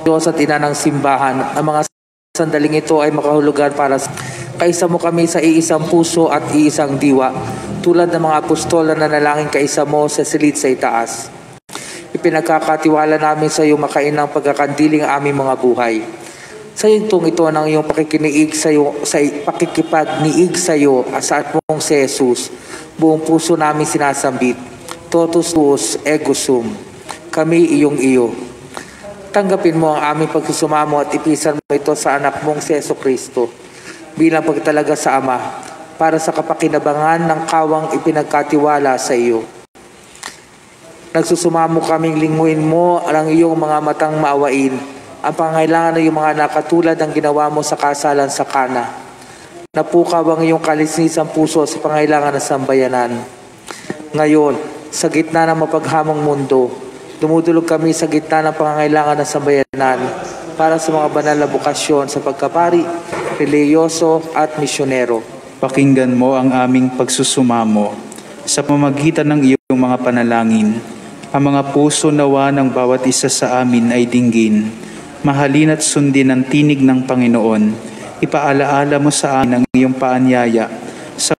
Diyos at Ina ng simbahan, ang mga sandaling ito ay makahulugan para kaisa mo kami sa iisang puso at iisang diwa, tulad ng mga apostol na nanalangin kaisa mo sa silid sa itaas. Ipinagkakatiwala namin sa iyo makainang pagkakandiling aming mga buhay. Sa yugtong ito ng iyong pakikiniig sa iyo, sa pakikipagniig sa iyo sa at mong si Jesus, buong puso namin sinasambit, totus tuus ego sum, kami iyong iyo. Tanggapin mo ang aming pagsusumamo at ipisan mo ito sa anak mong si Jesucristo bilang pagtalaga sa Ama para sa kapakinabangan ng kawang ipinagkatiwala sa iyo. Nagsusumamo kaming linguin mo ang iyong mga matang maawain, ang pangailangan ng iyong mga nakatulad ng ginawa mo sa kasalan sa Kana. Napukaw ang iyong kalisnisang puso sa pangailangan ng sambayanan. Ngayon, sa gitna ng mapaghamong mundo, dumudulog kami sa gitna ng pangangailangan ng sambayanan para sa mga banal na bukasyon sa pagkapari, reliyoso at misyonero. Pakinggan mo ang aming pagsusumamo sa pamamagitan ng iyong mga panalangin. Ang mga puso nawa ng bawat isa sa amin ay dinggin. Mahalin at sundin ang tinig ng Panginoon. Ipaalaala mo sa amin ang iyong paanyaya sa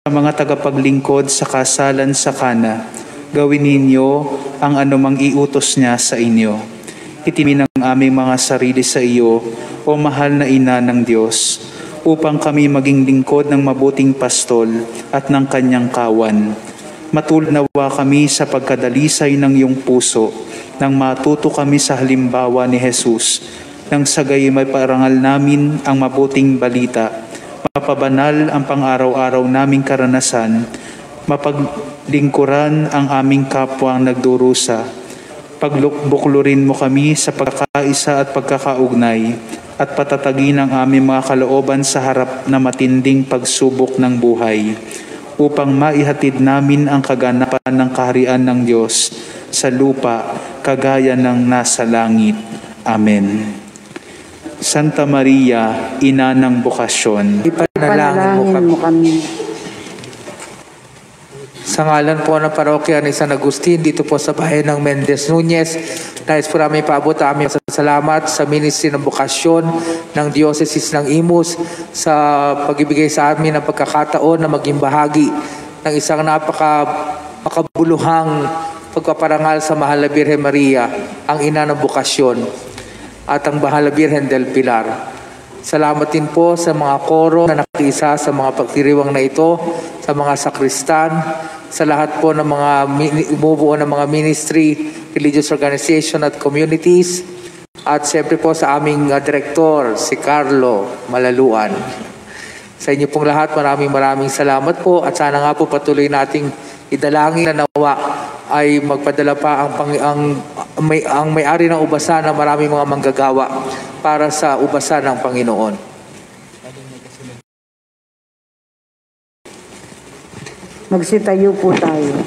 mga tagapaglingkod sa kasalan sa Kana. Gawin ninyo ang anumang iutos niya sa inyo. Itimin ang aming mga sarili sa iyo, o mahal na Ina ng Diyos, upang kami maging lingkod ng mabuting pastol at ng kanyang kawan. Matulad nawa kami sa pagkadalisay ng iyong puso, nang matuto kami sa halimbawa ni Jesus, nang sagay may parangal namin ang mabuting balita, mapabanal ang pang-araw-araw naming karanasan, mapaglingkuran ang aming kapwang nagdurusa. Pagbuklurin mo kami sa pagkakaisa at pagkakaugnay at patatagin ang aming mga kalooban sa harap na matinding pagsubok ng buhay upang maihatid namin ang kaganapan ng kaharian ng Diyos sa lupa kagaya ng nasa langit. Amen. Santa Maria, Ina ng Bukasyon, Ipanalangin mo kami. Sa ngalan po ng parokya ni San Agustin dito po sa bayan ng Mendez Nunez, nais po namin paabot ang aming salamat sa Ministry ng Bukasyon ng Diocese ng Imus sa pagbibigay sa amin ng pagkakataon na maging bahagi ng isang makabuluhang pagpaparangal sa Mahal na Birhen Maria, ang Ina ng Bukasyon. at ang Bahala Birhen del Pilar. Salamat din po sa mga koro na nakiisa sa mga pagdiriwang na ito, sa mga sakristan, sa lahat po ng mga umubuo ng mga ministry, religious organization at communities, at siyempre po sa aming direktor, si Carlo Malaluan. Sa inyo pong lahat, maraming salamat po at sana nga po patuloy nating idalangin na nawa ay magpadala pa ang may-ari ng ubasan na maraming mga manggagawa para sa ubasan ng Panginoon. Magsitayo po tayo.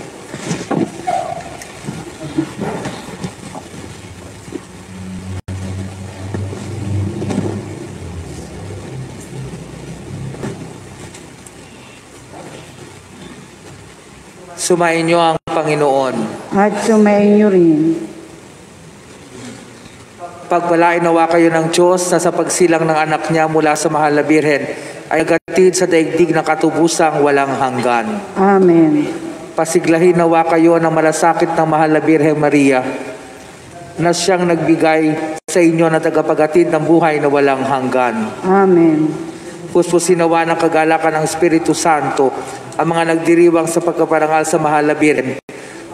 Sumain niyo ang Panginoon. At sumayin niyo rin. Pagpalain nawa kayo ng Diyos na sa pagsilang ng anak niya mula sa Mahal na Birhen ay nagatid sa daigdig ng katubusang walang hanggan. Amen. Pasiglahin nawa kayo ng malasakit ng Mahal na Birhen Maria na siyang nagbigay sa inyo na tagapagatid ng buhay na walang hanggan. Amen. Puspusin nawa ng kagalakan ng Espiritu Santo ang mga nagdiriwang sa pagkaparangal sa Mahal na Birhen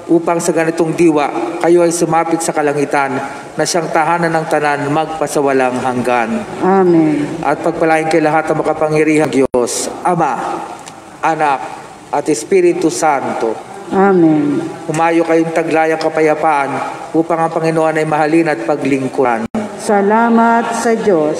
upang sa ganitong diwa kayo ay sumapit sa kalangitan na siyang tahanan ng tanan magpasawalang hanggan. Amen. At pagpalain kay lahat ng makapangyarihang Diyos, Ama, Anak, at Espiritu Santo. Amen. Humayo kayong taglayang kapayapaan upang ang Panginoon ay mahalin at paglingkuran. Salamat sa Diyos.